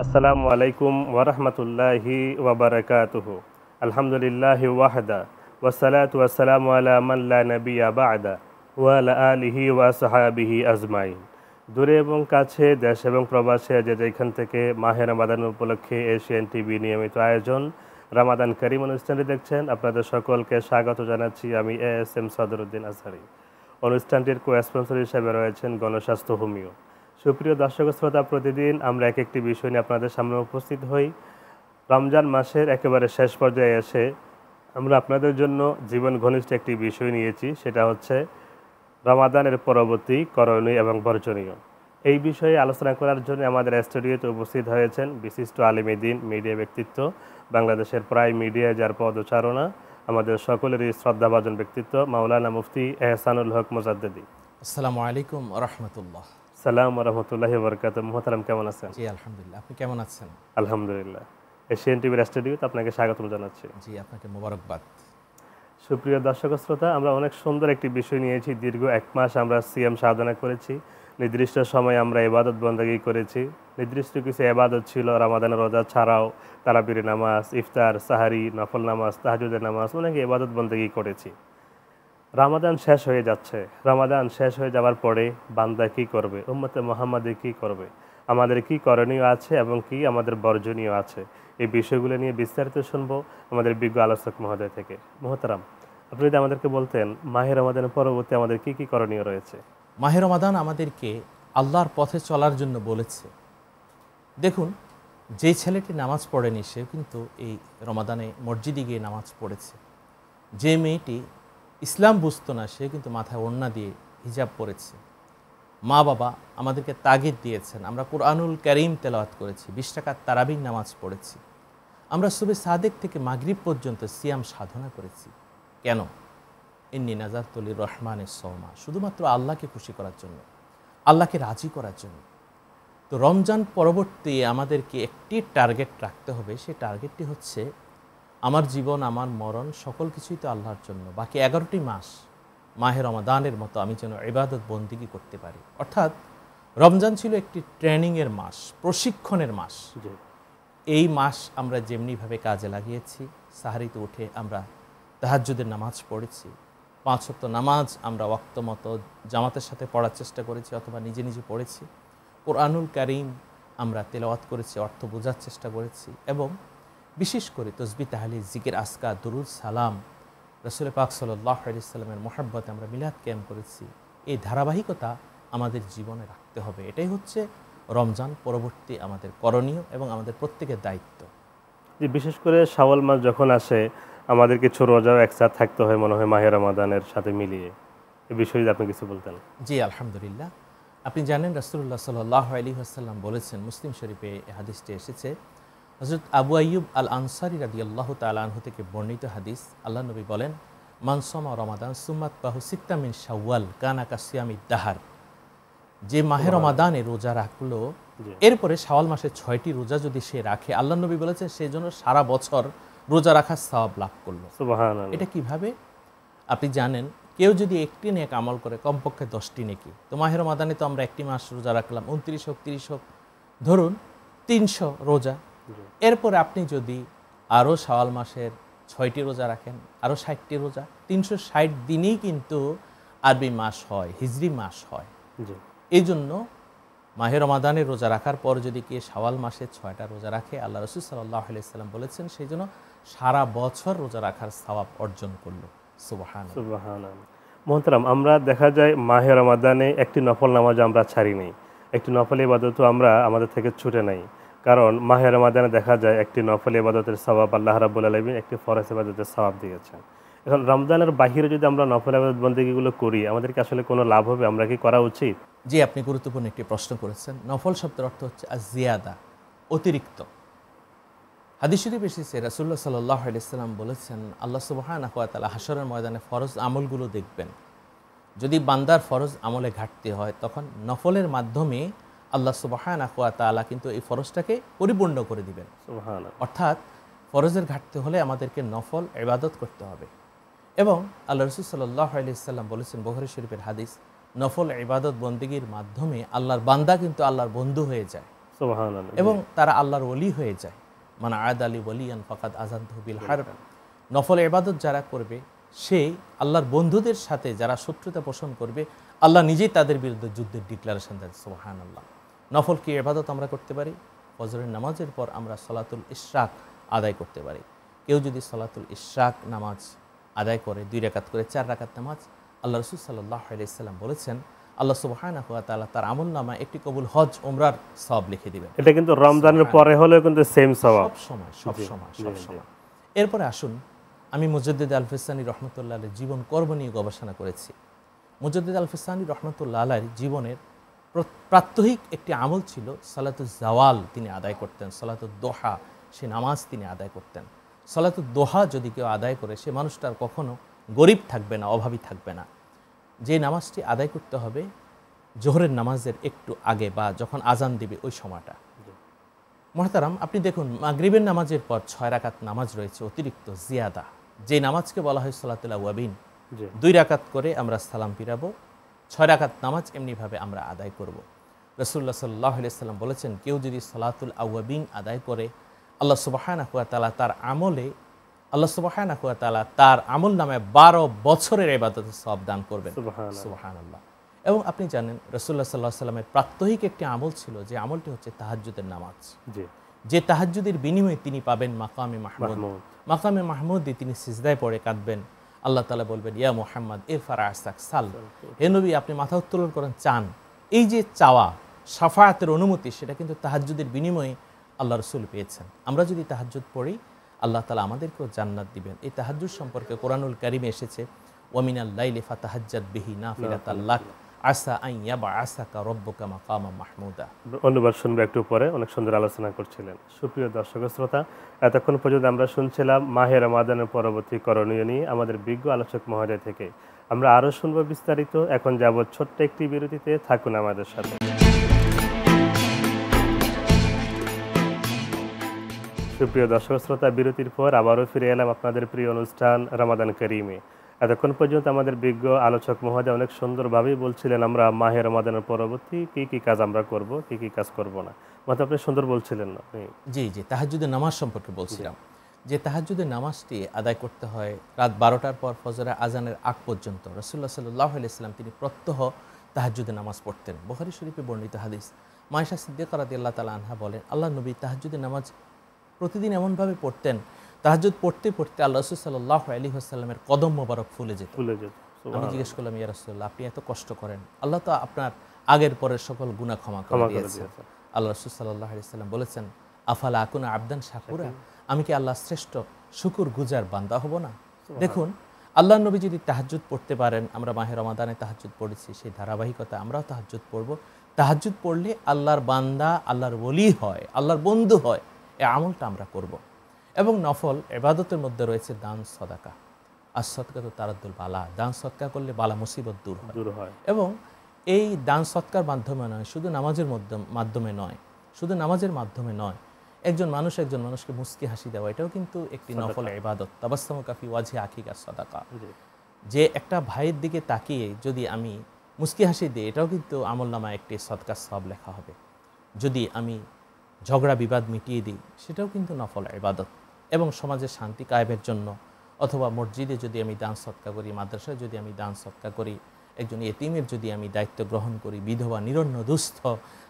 আসসালামু আলাইকুম ওয়ারহমতুল্লাহি ওয়াবারাকাতুহু। আলহামদুলিল্লাহি ওয়াহদা ওয়াসসালাতু ওয়াসসালামু আলা মান লা নাবিয়্যা বা'দা ওয়া আলা আলিহি ওয়া আসহাবিহি আজমাইন। দূরে এবং কাছে, দেশ এবং প্রবাসে যে যেখান থেকে মাহে রমাদান উপলক্ষে এশিয়ান টিভি নিয়মিত আয়োজন রামাদান কারীম অনুষ্ঠানটি দেখছেন, আপনাদের সকলকে স্বাগত জানাচ্ছি। আমি ASM সদরুদ্দিন আজহারি। অনুষ্ঠানটির কো-স্পন্সর হিসেবে রয়েছেন গণস্বাস্থ্য হোমিও। সুপ্রিয় দর্শক শ্রোতা, প্রতিদিন আমরা এক একটি বিষয় নিয়ে আপনাদের সামনে উপস্থিত হই। রমজান মাসের একেবারে শেষ পর্যায়ে এসে আমরা আপনাদের জন্য জীবন ঘনিষ্ঠ একটি বিষয় নিয়েছি, সেটা হচ্ছে রমাদানের পরবর্তী করণীয় এবং বর্জনীয়। এই বিষয়ে আলোচনা করার জন্য আমাদের স্টুডিওতে উপস্থিত হয়েছেন বিশিষ্ট আলিম দ্বীন, মিডিয়া ব্যক্তিত্ব, বাংলাদেশের প্রায় মিডিয়ায় যার পদচারণা, আমাদের সকলেরই শ্রদ্ধাভাজন ব্যক্তিত্ব মাওলানা মুফতি এহসানুল হক মুজাদ্দেদি। আসসালামু আলাইকুম রহমতুল্লাহ। সালাম রহমতুল্লাহি বরকাত। মোহতারাম, কেমন আছেন? জি আলহামদুলিল্লাহ, আপনি কেমন আছেন? আলহামদুলিল্লাহ। এশিয়ান টিভির স্টুডিওতে আপনাকে স্বাগতম জানাচ্ছি। জি আপনাকে মোবারকবাদ। সুপ্রিয় দর্শক শ্রোতা, আমরা অনেক সুন্দর একটি বিষয় নিয়েছি। দীর্ঘ এক মাস আমরা সিয়াম সাধনা করেছি, নির্দিষ্ট সময় আমরা ইবাদত বন্দেগী করেছি। নির্দিষ্ট কিছু ইবাদত ছিল রমাদানের রোজা ছাড়াও, তারাবির নামাজ, ইফতার, সাহারি, নফল নামাজ, তাহাজ্জুদের নামাজ, অনেক ইবাদত বন্দেগী করেছি। রমাদান শেষ হয়ে যাচ্ছে। রমাদান শেষ হয়ে যাওয়ার পরে বান্দা কী করবে, উম্মতে মুহাম্মাদি কী করবে, আমাদের কি করণীয় আছে এবং কি আমাদের বর্জনীয় আছে, এই বিষয়গুলো নিয়ে বিস্তারিত শুনবো আমাদের বিজ্ঞ আলোচক মহোদয় থেকে। মোহতারাম, আপনি যদি আমাদেরকে বলতেন মাহে রমাদানের পরবর্তী আমাদের কি কি করণীয় রয়েছে? মাহে রমাদান আমাদেরকে আল্লাহর পথে চলার জন্য বলেছে। দেখুন, যে ছেলেটি নামাজ পড়েনি সেও কিন্তু এই রমাদানে মসজিদে গিয়ে নামাজ পড়েছে। যে মেয়েটি ইসলাম বুঝতো না সে কিন্তু মাথায় ওড়না দিয়ে হিজাব পরেছে। মা বাবা আমাদেরকে তাগিদ দিয়েছেন, আমরা কুরআনুল কারীম তেলাওয়াত করেছি, 20 টাকার তারাবির নামাজ পড়েছি, আমরা সুবে সাদেক থেকে মাগরিব পর্যন্ত সিয়াম সাধনা করেছি। কেন? ইন্নী নাযারতু লির-রহমানিস সওমা, শুধুমাত্র আল্লাহকে খুশি করার জন্য, আল্লাহকে রাজি করার জন্য। তো রমজান পরবর্তী আমাদেরকে একটি টার্গেট রাখতে হবে। সেই টার্গেটটি হচ্ছে আমার জীবন, আমার মরণ, সকল কিছুই তো আল্লাহর জন্য। বাকি 11টি মাস মাহে রমাদানের মতো আমি যেন ইবাদত বন্দিগি করতে পারি। অর্থাৎ রমজান ছিল একটি ট্রেনিংয়ের মাস, প্রশিক্ষণের মাস। এই মাস আমরা যেমনিভাবে কাজে লাগিয়েছি, সাহারিতে উঠে আমরা তাহাজ্জুদের নামাজ পড়েছি, 5 ওয়াক্ত নামাজ আমরা ওয়াক্ত মতো জামাতের সাথে পড়ার চেষ্টা করেছি অথবা নিজে নিজে পড়েছি, কুরআনুল কারীম আমরা তেলাওয়াত করেছি, অর্থ বোঝার চেষ্টা করেছি, এবং বিশেষ করে তসবিহ, তাহলিল, জিকির, আজকার, দুরুদ, সালাম, রাসূল পাক সাল্লাল্লাহু আলাইহি ওয়াসাল্লামের মহব্বতে আমরা মিলাদ কিয়াম করেছি। এই ধারাবাহিকতা আমাদের জীবনে রাখতে হবে। এটাই হচ্ছে রমজান পরবর্তী আমাদের করণীয় এবং আমাদের প্রত্যেকের দায়িত্ব। যে বিশেষ করে শাওয়াল মাস যখন আসে, আমাদের কিছু রোজাও একসাথে থাকতে হয় মনে হয় মাহে রমাদানের সাথে মিলিয়ে। এই বিষয়ে যদি আপনি কিছু বলতেন। জি আলহামদুলিল্লাহ, আপনি জানেন রাসূলুল্লাহ সাল্লাল্লাহু আলাইহি ওয়াসাল্লাম বলেছেন, মুসলিম শরীফে এই হাদিসটি এসেছে, হযরত আবু আইয়ুব আল আনসারী রাদিয়াল্লাহু তাআলা আনহু থেকে বর্ণিত হাদিস। আল্লাহ নবী বলেন, মান সামা রমাদান সুম্মা আতবাহু সিত্তা মিন শাওয়াল কানা কাসিয়ামিদ দাহার। যে মাহে রমাদানে রোজা রাখলো, এরপরে শাওয়াল মাসে 6টি রোজা যদি সে রাখে, আল্লাহ নবী বলেছেন সেই জন্য সারা বছর রোজা রাখার সওয়াব লাভ করলো। সুবহানাল্লাহ। এটা কিভাবে? আপনি জানেন, কেউ যদি একটি নেক আমল করে কমপক্ষে 10টি নেকি। তো মাহে রমাদানে তো আমরা একটি মাস রোজা রাখলাম, 29 হোক 30 হোক, ধরুন 300 রোজা। এরপরে আপনি যদি আরও শাওয়াল মাসের 6টি রোজা রাখেন, আরও 60টি রোজা, 360 দিনই কিন্তু আরবি মাস হয়, হিজরি মাস হয়। এই জন্য মাহে রমাদানের রোজা রাখার পর যদি কে শাওয়াল মাসে 6টা রোজা রাখে, আল্লাহ রাসূল সাল্লাল্লাহু আলাইহি ওয়াসাল্লাম বলেছেন সেই জন্য সারা বছর রোজা রাখার সওয়াব অর্জন করলো। সুবহানাল্লাহ, সুবহানাল্লাহ। মোহতারাম, আমরা দেখা যায় মাহে রমাদানে একটি নফল নামাজ আমরা ছাড়ি নাই, একটি নফল ইবাদতও আমরা আমাদের থেকে ছুটে নাই। কারণ মাহে রমাদানে দেখা যায় একটি নফল ইবাদতের সওয়াব আল্লাহ রাব্বুল আলামিন একটি ফরজ ইবাদতের সওয়াব দিয়েছেন। এখন রমজানের বাহিরে যদি আমরা নফল ইবাদত বন্দেগীগুলো করি, আমাদেরকে আসলে কোনো লাভ হবে? আমরা কি করা উচিত? জি আপনি গুরুত্বপূর্ণ একটি প্রশ্ন করেছেন। নফল শব্দের অর্থ হচ্ছে আজ-জিয়াদা, অতিরিক্ত। হাদিস শরীফ এসেছে, রাসূলুল্লাহ সাল্লাল্লাহু আলাইহি ওয়াসাল্লাম বলেছেন, আল্লাহ সুবহানাহু ওয়া তাআলা হাশরের ময়দানে ফরজ আমলগুলো দেখবেন। যদি বান্দার ফরজ আমলে ঘাটতি হয়, তখন নফলের মাধ্যমে আল্লাহ সুবহানাহু ওয়া তাআলা কিন্তু এই ফরজটাকে পরিপূর্ণ করে দিবেন। সুবহানাল্লাহ। অর্থাৎ ফরজের ঘাটতি হলে আমাদেরকে নফল ইবাদত করতে হবে। এবং আল্লাহ রাসূল সাল্লাল্লাহু আলাইহি ওয়াসাল্লাম বলেছেন, বুখারী শরীফের হাদিস, নফল ইবাদত বন্দেগীর মাধ্যমে আল্লাহর বান্দা কিন্তু আল্লাহর বন্ধু হয়ে যায়। সুবহানাল্লাহ। এবং তারা আল্লাহর ওলি হয়ে যায়। মান আদ আলী ওলিয়ান ফাকাদ আযানতুহু বিল হারব। নফল ইবাদত যারা করবে, সে আল্লাহর বন্ধুদের সাথে যারা শত্রুতা পোষণ করবে, আল্লাহ নিজেই তাদের বিরুদ্ধে যুদ্ধের ডিক্লারেশন দেন। সুবহানাল্লাহ। নফল কি ইবাদত আমরা করতে পারি? ফজরের নামাজের পর আমরা সলাতুল ইশরাক আদায় করতে পারি। কেউ যদি সলাতুল ইশরাক নামাজ আদায় করে 2 রাকাত করে 4 রাকাত নামাজ, আল্লাহ রাসূল সাল্লাল্লাহু আলাইহি ওয়াসাল্লাম বলেছেন আল্লাহ সুবহানাহু ওয়া তাআলা তার আমলনামায় একটি কবুল হজ উমরার সওয়াব লিখে দিবেন। এটা কিন্তু রমজানের পরে হলেও কিন্তু সেম সওয়াব। সব সময়। এরপরে আসুন, আমি মুজাদ্দিদ আল ফিসানি রহমতুল্লাহ আলাইহির জীবন কর্ম নিয়ে গবেষণা করেছি। মুজাদ্দিদ আল ফিসানি রহমতুল্লাহ আলাইহির জীবনের প্রাত্যহিক একটি আমল ছিল সালাতুজ জাওয়াল তিনি আদায় করতেন, সালাতুদ দোহা সে নামাজ তিনি আদায় করতেন। সালাতুদ দোহা যদি কেউ আদায় করে, সে মানুষটার কখনো গরিব থাকবে না, অভাবী থাকবে না। যে নামাজটি আদায় করতে হবে জোহরের নামাজের একটু আগে বা যখন আজান দিবে ওই সময়টা। মুহতারাম, আপনি দেখুন মাগরিবের নামাজের পর 6 রাকাত নামাজ রয়েছে অতিরিক্ত জিয়াদা, যে নামাজকে বলা হয় সালাতুল আওয়াবিন। 2 রাকাত করে আমরা সালাম ফিরাবো, 6 রাকাত নামাজ এমনিভাবে আমরা আদায় করব। রাসূলুল্লাহ সাল্লাল্লাহু আলাইহি ওয়াসাল্লাম বলেছেন, কেউ যদি সালাতুল আওয়াবিন আদায় করে, আল্লাহ সুবহানাহু ওয়া তাআলা তার আমল নামে 12 বছরের ইবাদতের সওয়াব দান করবেন। সুবহানাল্লাহ। এবং আপনি জানেন রাসূলুল্লাহ সাল্লাল্লাহু আলাইহি ওয়াসাল্লামের প্রাত্যহিক একটি আমল ছিল, যে আমলটি হচ্ছে তাহাজ্জুদের নামাজ। যে তাহাজ্জুদের বিনিময়ে তিনি পাবেন মাকামে মাহমুদ। মাকামে মাহমুদে তিনি সিজদায় পড়ে কাঁদবেন, আল্লাহ তাআলা বলবেন ইয়া মুহাম্মদ ইরফা রাসাক সাল, হে নবী আপনি মাথা উত্তোলন করেন, চান। এই যে চাওয়া, শাফায়াতের অনুমতি, সেটা কিন্তু তাহাজ্জুদের বিনিময়ে আল্লাহ রাসূল পেয়েছেন। আমরা যদি তাহাজ্জুদ পড়ি, আল্লাহ তাআলা আমাদেরকেও জান্নাত দিবেন। এই তাহাজ্জুদ সম্পর্কে কোরআনুল কারীমে এসেছে, ওয়া মিনাল লাইলি ফাতাহাজ্জাদ বিহি নাফিলাতাল লাক আসা আন ইয়াবআসাকা রাব্বুকা মাকামান মাহমুদা। অনুবাদ শুনবে একটু পরে। অনেক সুন্দর আলোচনা করছিলেন। সুপ্রিয় দর্শক শ্রোতা, এতক্ষণ পর্যন্ত আমরা শুনছিলাম মাহে রমাদানের পরবর্তী করণীয় নিয়ে আমাদের বিজ্ঞ আলোচক মহোদয় থেকে। আমরা আরও শুনবো বিস্তারিত। এখন যাব ছোট্ট একটি বিরতিতে, থাকুন আমাদের সাথে। সুপ্রিয় দর্শক শ্রোতা, বিরতির পর আবারও ফিরে এলাম আপনাদের প্রিয় অনুষ্ঠান রমাদান করিমে। এতক্ষণ পর্যন্ত আমাদের বিজ্ঞ আলোচক মহোদয় অনেক সুন্দরভাবেই বলছিলেন আমরা মাহে রমাদানের পরবর্তী কি কাজ আমরা করব, কি কাজ করব না। মানে আপনি সুন্দর বলছিলেন না? জি, তাহাজ্জুদের নামাজ সম্পর্কে বলছিলাম, যে তাহাজ্জুদের নামাজটি আদায় করতে হয় রাত 12টার পর ফজরের আজানের আগ পর্যন্ত। রাসূলুল্লাহ সাল্লাল্লাহু আলাইহি ওয়াসাল্লাম তিনি প্রত্যহ তাহাজ্জুদের নামাজ পড়তেন। বুখারী শরীফে বর্ণিত হাদিস, মায়েশা সিদ্দিকা রাদিয়াল্লাহু তাআলা আনহা বলেন, আল্লাহর নবী তাহাজ্জুদের নামাজ প্রতিদিন এমনভাবে পড়তেন, তাহাজ্জুদ পড়তে পড়তে আল্লাহ রাসূল সাল্লাল্লাহু আলাইহি ওয়াসাল্লামের কদম মোবারক ফুলে যেত। আমি জিজ্ঞেস করলাম, ইয়া রাসূলুল্লাহ আপনি এত কষ্ট করেন, আল্লাহ তো আপনার আগের পরের সকল গুনাহ ক্ষমা করে দিয়েছেন। আল্লাহ রাসূল সাল্লাল্লাহু আলাইহি ওয়াসাল্লাম বলেছেন, আফালা আকুনা আবদান শাকুরা, আমি কি আল্লাহর শ্রেষ্ঠ শুকর গুজার বান্দা হব না? দেখুন, আল্লাহর নবী যদি তাহাজ্জুদ পড়তে পারেন, আমরা মাহে রমাদানে তাহাজ্জুদ পড়েছি, সেই ধারাবাহিকতা আমরাও তাহাজ্জুদ পড়ব। তাহাজ্জুদ পড়লে আল্লাহর বান্দা আল্লাহর ওলি হয়, আল্লাহর বন্ধু হয়, এই আমলটা আমরা করব। এবং নফল ইবাদতের মধ্যে রয়েছে দান সদাকা। আর সদকা তো তারাদ্দুল বালা, দান সদকা করলে বালা মুসিবত দূর হয়। এবং এই দান সদকার মাধ্যমে নয়, শুধু নামাজের মাধ্যমে নয়, একজন মানুষকে মুস্কি হাসি দেওয়া, এটাও কিন্তু একটি নফল ইবাদত। তাবাসসুমু কাফি ওয়াজহি আখিকা সাদাকা। যে একটা ভাইয়ের দিকে তাকিয়ে যদি আমি মুস্কি হাসি দিই, এটাও কিন্তু আমলনামায় একটি সদকার সওয়াব লেখা হবে। যদি আমি ঝগড়া বিবাদ মিটিয়ে দিই, সেটাও কিন্তু নফল ইবাদত। এবং সমাজের শান্তি কায়েমের জন্য, অথবা মসজিদে যদি আমি দান সদকা করি, মাদ্রাসায় যদি আমি দান সদকা করি, একজন ইতিমের যদি আমি দায়িত্ব গ্রহণ করি, বিধবা নিরন্ন দুস্থ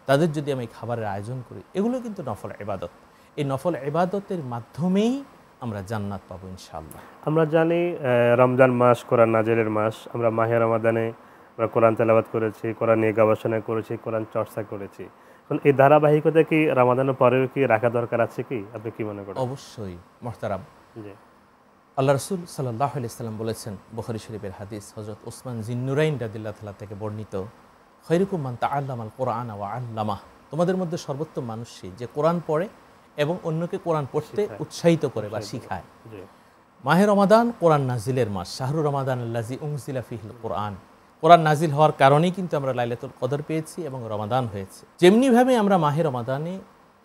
তাদের যদি আমি খাবারের আয়োজন করি, এগুলো কিন্তু নফল ইবাদত। এই নফল ইবাদতের মাধ্যমেই আমরা জান্নাত পাবো ইনশাআল্লাহ। আমরা জানি রমজান মাস কোরআন নাজিলের মাস। আমরা মাহে রমাদানে আমরা কোরআন তেলাওয়াত করেছি, কোরআন নিয়ে গবেষণা করেছি, কোরআন চর্চা করেছি। এখন এই ধারাবাহিকতা কি রমাদানের পরেও কি রাখা দরকার আছে কি? আপনি কি মনে করেন? অবশ্যই মুহতারাম। আল্লাহ রাসূল সাল্লাল্লাহু আলাইহি ওয়াসাল্লাম বলেছেন, বুখারী শরীফের হাদিস, হযরত ওসমান জিন্নুরাইন রাদিয়াল্লাহু তাআলা থেকে বর্ণিত, খায়রুকুম মান তাআল্লামাল কুরআনা ওয়া আল্লামাহ, তোমাদের মধ্যে সর্বোত্তম মানুষ সে যে কোরআন পড়ে এবং অন্যকে কোরআন পড়তে উৎসাহিত করে বা শিখায়। মাহে রমাদান কোরআন নাজিলের মাস, শাহরু রমাদান আল্লাযী উনজিলা ফীহিল কুরআন। কোরআন নাজিল হওয়ার কারণেই কিন্তু আমরা লাইলাতুল কদর পেয়েছি এবং রমাদান হয়েছে। যেমনিভাবে আমরা মাহে রমাদানে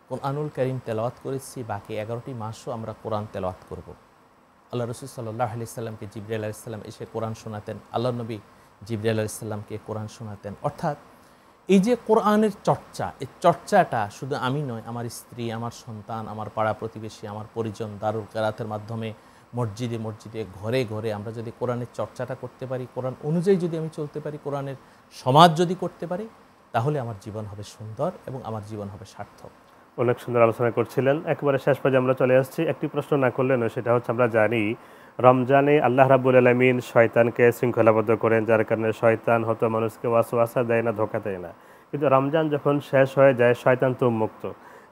কোরআনুল কারীম তেলাওয়াত করেছি, বাকি 11টি মাসও আমরা কোরআন তেলাওয়াত করব। আল্লাহ রাসূল সাল্লাল্লাহু আলাইহি সাল্লামকে জিবরাইল আলাইহিস সালাম এসে কোরআন শোনাতেন, আল্লাহ নবী জিবরাইল আলাইহিস সালামকে কোরআন শোনাতেন। অর্থাৎ এই যে কোরআনের চর্চা, এই চর্চাটা শুধু আমি নয়, আমার স্ত্রী, আমার সন্তান, আমার পাড়া প্রতিবেশী, আমার পরিজন, দারুল কেরাতের মাধ্যমে মসজিদে মসজিদে, ঘরে ঘরে আমরা যদি কোরআনের চর্চাটা করতে পারি, কোরআন অনুযায়ী যদি আমি চলতে পারি, কোরআনের সমাজ যদি করতে পারি, তাহলে আমার জীবন হবে সুন্দর এবং আমার জীবন হবে সার্থক। অনেক সুন্দর আলোচনা করছিলেন। একেবারে শেষ পর্যায়ে আমরা চলে আসছি। একটি প্রশ্ন না করলে নয়, সেটা হচ্ছে আমরা জানি রমজানে আল্লাহ রাব্বুল আলামিন শয়তানকে শৃঙ্খলাবদ্ধ করেন, যার কারণে শয়তান হয়তো মানুষকে ওয়াসওয়াসা দেয় না, ধোঁকা দেয় না। কিন্তু রমজান যখন শেষ হয়ে যায়, শয়তান তো মুক্ত,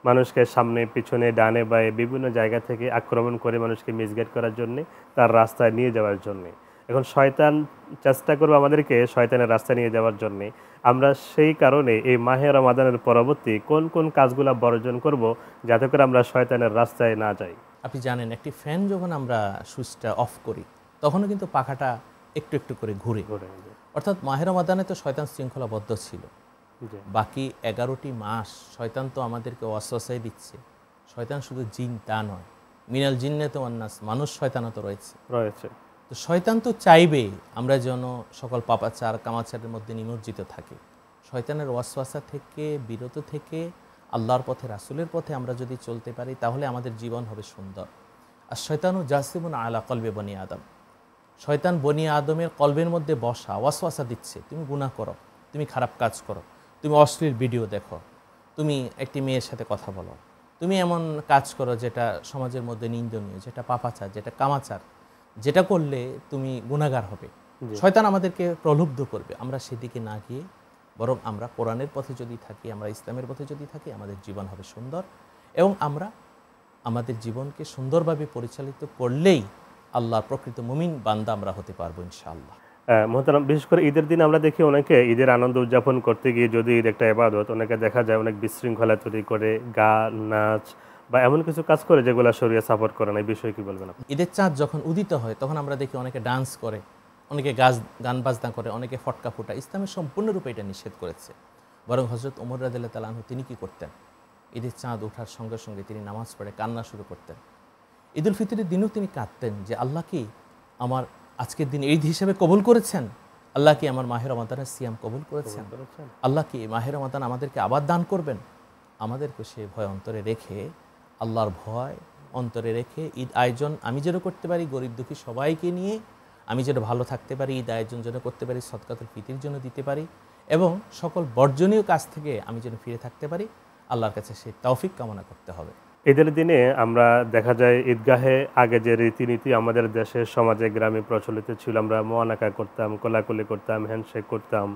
মানুষকে সামনে পিছনে ডানে বায়ে বিভিন্ন জায়গা থেকে আক্রমণ করে মানুষকে মিসগাইড করার জন্যে, তার রাস্তায় নিয়ে যাওয়ার জন্যে। এখন শয়তান চেষ্টা করবে আমাদেরকে শয়তানের রাস্তায় নিয়ে যাওয়ার জন্যে। আমরা সেই কারণে এই মাহে রমাদানের পরবর্তী কোন কোন কাজগুলো বর্জন করব, যাতে করে আমরা শয়তানের রাস্তায় না যাই? আপনি জানেন, একটি ফ্যান যখন আমরা সুইচটা অফ করি, তখনও কিন্তু পাখাটা একটু একটু করে ঘুরে। অর্থাৎ মাহে রমাদানে তো শয়তান শৃঙ্খলাবদ্ধ ছিল, বাকি 11টি মাস শয়তান তো আমাদেরকে ওয়াসওয়াসাই দিচ্ছে। শয়তান শুধু জিন তা নয়, মিনাল জিন্নাতি ওয়ান নাস, মানুষ শয়তানও তো রয়েছে। তো শয়তান তো চাইবে আমরা যেন সকল পাপাচার কামাচারের মধ্যে নিমজ্জিত থাকি। শয়তানের ওয়াসওয়াসা থেকে বিরত থেকে আল্লাহর পথে, রাসূলের পথে আমরা যদি চলতে পারি, তাহলে আমাদের জীবন হবে সুন্দর। আর শয়তানু জাসিমুন আলা কলবে বনি আদম, শয়তান বনি আদমের কলবের মধ্যে বসা ওয়াসওয়াসা দিচ্ছে, তুমি গুনাহ করো, তুমি খারাপ কাজ করো, তুমি অশ্লীল ভিডিও দেখো, তুমি একটি মেয়ের সাথে কথা বলো, তুমি এমন কাজ করো যেটা সমাজের মধ্যে নিন্দনীয়, যেটা পাপাচার, যেটা কামাচার, যেটা করলে তুমি গুনাহগার হবে। শয়তান আমাদেরকে প্রলুব্ধ করবে। আমরা সেদিকে না গিয়ে বরং আমরা কোরআনের পথে যদি থাকি, আমরা ইসলামের পথে যদি থাকি, আমাদের জীবন হবে সুন্দর এবং আমরা আমাদের জীবনকে সুন্দরভাবে পরিচালিত করলেই আল্লাহর প্রকৃত মুমিন বান্দা আমরা হতে পারবো ইনশাআল্লাহ। মোহতারাম, বিশেষ করে ঈদের দিন আমরা দেখি অনেকে ঈদের আনন্দ উদযাপন করতে গিয়ে, যদি ঈদ একটা ইবাদত, অনেকে দেখা যায় অনেক বিশৃঙ্খলা তৈরি করে, গান নাচ বা এমন কিছু কাজ করে যেগুলো শরীয়ত সাপোর্ট করে না। এই বিষয়ে কি বলবেন আপনি? ঈদের চাঁদ যখন উদিত হয়, তখন আমরা দেখি অনেকে ডান্স করে, অনেকে গান বাজনা করে, অনেকে ফটকা ফুটা। ইসলামের সম্পূর্ণরূপে এটা নিষেধ করেছে। বরং হযরত ওমর রাদিয়াল্লাহু তাআলা আনহু তিনি কি করতেন? ঈদের চাঁদ ওঠার সঙ্গে সঙ্গে তিনি নামাজ পড়ে কান্না শুরু করতেন। ঈদুল ফিতরের দিনও তিনি কাঁদতেন যে আল্লাহ কি আমার আজকের দিন ঈদ হিসেবে কবুল করেছেন? আল্লাহ কি আমার মাহে রমাদানের সিয়াম কবুল করেছেন? আল্লাহ কি মাহে রমাদান আমাদেরকে আবার দান করবেন? আমাদেরকে সে ভয় অন্তরে রেখে, আল্লাহর ভয় অন্তরে রেখে ঈদ আয়োজন আমি যেন করতে পারি, গরিব দুঃখী সবাইকে নিয়ে আমি যেন ভালো থাকতে পারি, ঈদ আয়োজন যেন করতে পারি, সদকাতুল ফিতর জন্য দিতে পারি এবং সকল বর্জনীয় কাজ থেকে আমি যেন ফিরে থাকতে পারি, আল্লাহর কাছে সেই তৌফিক কামনা করতে হবে। ঈদের দিনে আমরা দেখা যায় ঈদগাহে আগে যে রীতিনীতি আমাদের দেশে সমাজে গ্রামে প্রচলিত ছিল, আমরা মোয়ানাকা করতাম, কোলাকুলি করতাম, হ্যান্ডশেক করতাম,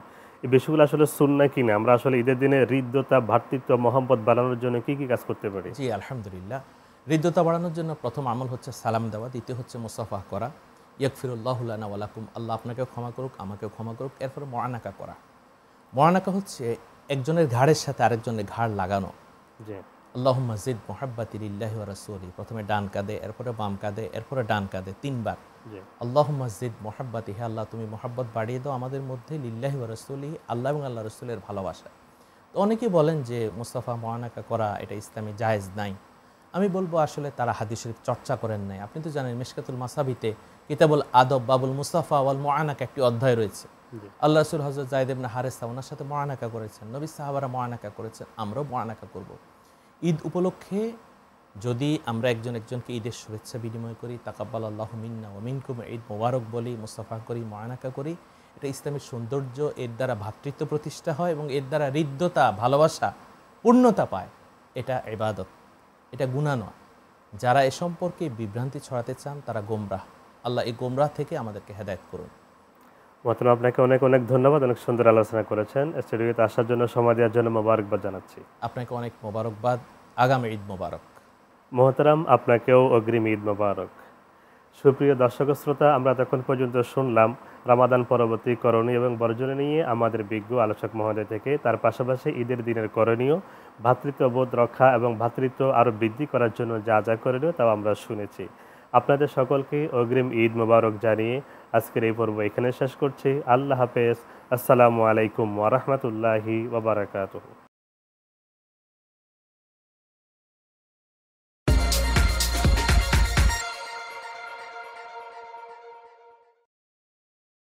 এই বিষয়গুলো আসলে সুন্নাহ কিনা? আমরা আসলে ঈদের দিনে হৃদ্যতা, ভ্রাতৃত্ব, মহব্বত বাড়ানোর জন্য কি কি কাজ করতে পারি? জি আলহামদুলিল্লাহ, হৃদ্যতা বাড়ানোর জন্য প্রথম আমল হচ্ছে সালাম দেওয়া, দ্বিতীয় হচ্ছে মুসাফাহ করা, ইয়াগফিরুল্লাহু লানা ওয়া লাকুম, আল্লাহ আপনাকেও ক্ষমা করুক, আমাকেও ক্ষমা করুক। এরপরে মোয়ানাকা করা। মোয়ানাকা হচ্ছে একজনের ঘাড়ের সাথে আরেকজনের ঘাড় লাগানো। জি। আল্লাহুম্মা জিদ মুহাব্বাতি লিল্লাহি ওয়া রাসূলি, প্রথমে ডান কাঁধে, এরপরে বাম কাঁধে, এরপরে ডান কাঁধে 3 বার। আল্লাহুম্মা জিদ মুহাব্বাতি, হে আল্লাহ তুমি মুহাব্বত বাড়িয়ে দাও আমাদের মধ্যে, লিল্লাহি ওয়া রাসূলি, আল্লাহ এবং আল্লাহ রাসূলের ভালোবাসা। তো অনেকেই বলেন যে মুস্তাফা মোয়ানাকা করা এটা ইসলামে জায়েজ নাই। আমি বলবো আসলে তারা হাদিস শরীফ চর্চা করেন নাই। আপনি তো জানেন মিশকাতুল মাসাবিতে কিতাবুল আদব বাবুল মুস্তাফা ওয়াল মোয়ানাকা একটি অধ্যায় রয়েছে। আল্লাহ রাসূল হযরত যায়েদ ইবনে হারেসা ওনার সাথে মোয়ানাকা করেছেন, নবী সাহাবারা মোয়ানাকা করেছেন, আমরাও মোয়ানাকা করব। ঈদ উপলক্ষে যদি আমরা একজনকে ঈদের শুভেচ্ছা বিনিময় করি, তাকাব্বালাল্লাহু মিন্না ওয়া মিনকুম, ঈদ মোবারক বলি, মুস্তাফা করি, মোয়ানাকা করি, এটা ইসলামের সৌন্দর্য। এর দ্বারা ভ্রাতৃত্ব প্রতিষ্ঠা হয় এবং এর দ্বারা হৃদ্যতা, ভালোবাসা পূর্ণতা পায়। এটা ইবাদত, এটা গুনাহ নয়। যারা এ সম্পর্কে বিভ্রান্তি ছড়াতে চান তারা গোমরাহ। আল্লাহ এই গোমরাহ থেকে আমাদেরকে হেদায়েত করুন। মহতারাম, আপনাকে অনেক অনেক ধন্যবাদ, অনেক সুন্দর আলোচনা করেছেন। স্টুডিওতে আসার জন্য, সময় দেওয়ার জন্য মোবারকবাদ জানাচ্ছি। আপনাকে অনেক মোবারকবাদ, আগামী ঈদ মোবারক। মহতারাম, আপনাকেও অগ্রিম ঈদ মোবারক। সুপ্রিয় দর্শক শ্রোতা, আমরা তখন পর্যন্ত শুনলাম রমাদান পরবর্তী করণীয় এবং বর্জনীয় নিয়ে আমাদের বিজ্ঞ আলোচক মহোদয় থেকে। তার পাশাপাশি ঈদের দিনের করণীয়, ভ্রাতৃত্ববোধ রক্ষা এবং ভ্রাতৃত্ব আরও বৃদ্ধি করার জন্য যা যা করণীয় তাও আমরা শুনেছি। আপনাদের সকলকে অগ্রিম ঈদ মোবারক জানিয়ে আজকের এই পর্ব এখানে শেষ করছি। আল্লাহ হাফেজ। আসসালামু আলাইকুম ওয়া রাহমাতুল্লাহি ওয়া বারাকাতুহু।